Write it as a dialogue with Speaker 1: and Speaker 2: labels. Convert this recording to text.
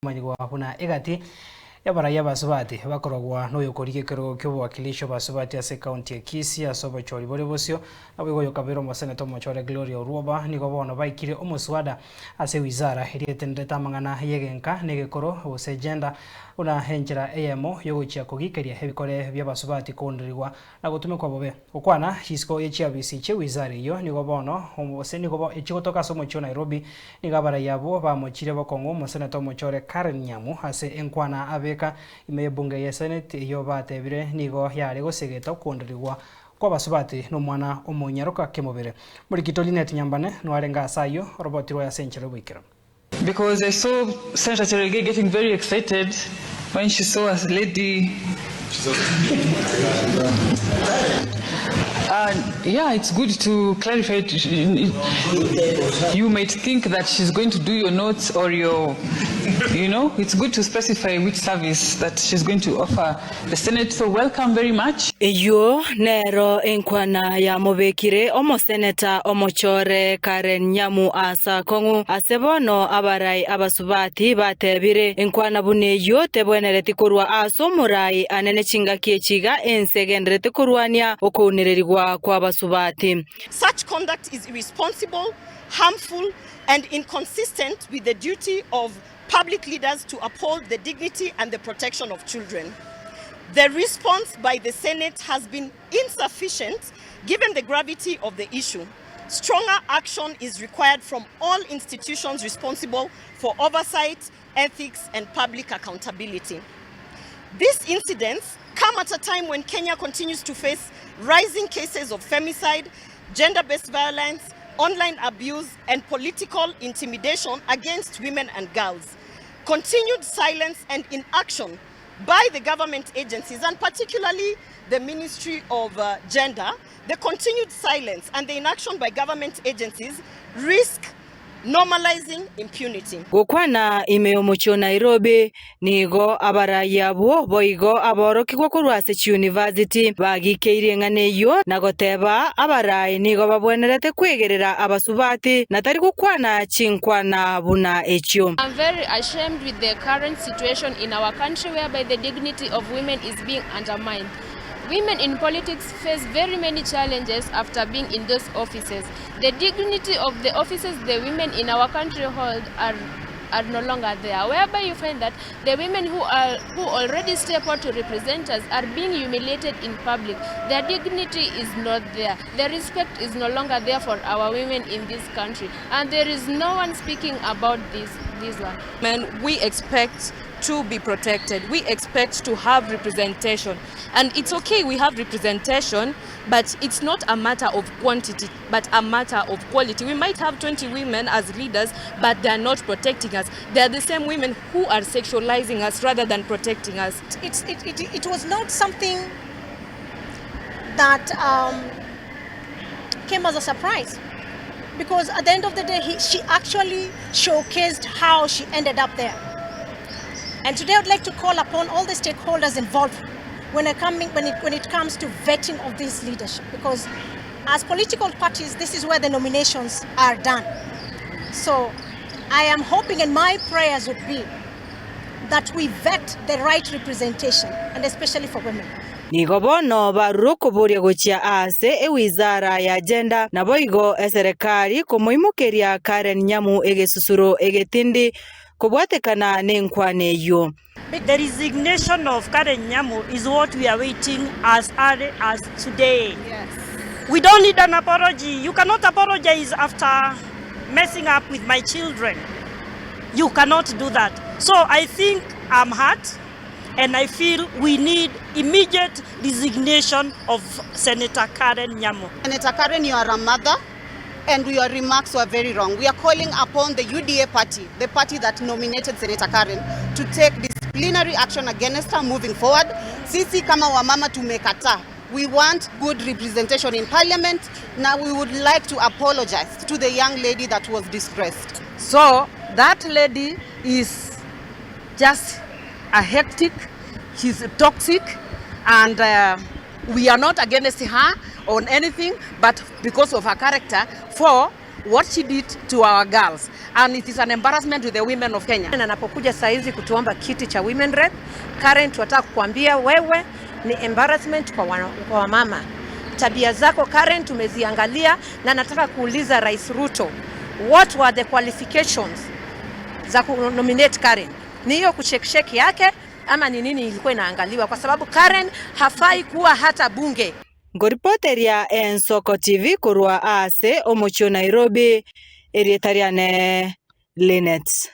Speaker 1: Manigwa huna egati yabara basubati bakorogwa no yokorike kero ky'obwakilisho basubati ase county ya Kisii asobo chori bore bosio abego yokabero mo senator mochore Gloria Orwoba nigo bono baikire omuswada ase wizara erietendeta mangana yegenka negekoro ose agenda una henjera Emeremo yogochia kugikeria hebikore bya basubati kondirwa na gutumekwa bobe okwana hisiko echiabisi che wizara iyo nigo bono ose nigo bo echigotoka somo cho Nairobi nigabara yabo bamochire bokongo mo senator mochore Nyamu ase enkwana abeka imebunge ya senate iyo batebire nigo yare gosegeta kondirwa kwa basubati no mwana OMONYAROKA kemobere muri kitolinet nyambane no arenga sayo robot roya senchero bikira.
Speaker 2: Because I saw Senator Cherelgei getting very excited when she saw a lady. Yeah, it's good to clarify it. You might think that she's going to do your notes or your, it's good to specify which service that she's going to offer the Senate. So welcome very much.
Speaker 3: Yo nero enkwana ya mobekire omo senator omochore Nyamu asa kongu asebono abarai abasubati batebire enkwana bune yo tebwenerete KORWA aso murai anene chingakie chiga ensegendrete KORWAnia okonererigwa kwa basubati.
Speaker 4: Such conduct is irresponsible, harmful and inconsistent with the duty of public leaders to uphold the dignity and the protection of children. The response by the Senate has been insufficient given the gravity of the issue. Stronger action is required from all institutions responsible for oversight, ethics, and public accountability. These incidents come at a time when Kenya continues to face rising cases of femicide, gender-based violence, online abuse, and political intimidation against women and girls. Continued silence and inaction by the government agencies, and particularly the Ministry of Gender, the continued silence and the inaction by government agencies risk normalizing impunity.
Speaker 3: Gukwana imeomocho Nairobi nigo abaraya bo boigo aboroki KORWA ase university bagikeire nganeyo nagoteba abarai nigo babwenerete kwegerera abasubati natari gukwana chinkwana buna echo.
Speaker 5: I'm very ashamed with the current situation in our country whereby the dignity of women is being undermined. Women in politics face very many challenges after being in those offices. The dignity of the offices the women in our country hold are no longer there, whereby you find that the women who already step out to represent us are being humiliated in public. Their dignity is not there. The respect is no longer there for our women in this country, and there is no one speaking about this one.
Speaker 6: Men, we expect to be protected. We expect to have representation. And it's okay we have representation, but it's not a matter of quantity, but a matter of quality. We might have 20 women as leaders, but they are not protecting us. They are the same women who are sexualizing us rather than protecting us.
Speaker 7: It was not something that came as a surprise, because at the end of the day, she actually showcased how she ended up there. And today I would like to call upon all the stakeholders involved when it comes to vetting of this leadership, because as political parties, this is where the nominations are done. So I am hoping, and my prayers would be that we vet the right representation, and especially for women.
Speaker 3: Nigobono baruko boria gochia ase wizara ya agenda na boigo eserikali komoimukeria Nyamu egesusuro egetindi kubwatekana nenkwane yo.
Speaker 8: The resignation of Nyamu is what we are waiting as early as today.
Speaker 7: Yes.
Speaker 8: We don't need an apology. You cannot apologize after messing up with my children. You cannot do that. So I think I'm hurt, and I feel we need immediate resignation of Senator Nyamu.
Speaker 4: Senator Karen, you are a mother, and your remarks were very wrong. We are calling upon the UDA party, the party that nominated Senator Karen, to take disciplinary action against her moving forward. Sisi kama wamama tumekata. We want good representation in parliament. Now we would like to apologize to the young lady that was disgraced.
Speaker 6: So that lady is just a hectic, she's toxic, and we are not against her on anything, but because of her character, for what she did to our girls.
Speaker 9: and it is an embarrassment to the women of Kenya.
Speaker 10: Na anapokuja saizi kutuomba kiti cha women rep, Karen tunataka kukuambia wewe ni embarrassment kwa wamama. Tabia zako Karen tumeziangalia, na nataka kuuliza Rais Ruto, what were the qualifications za kunominate Karen? Ni hiyo kusheksheki yake ama ni nini ilikuwa inaangaliwa? Kwa sababu Karen hafai kuwa hata bunge.
Speaker 3: Ngoripoteria Ensoko TV KORWA ase omocho Nairobi erietariane Linet.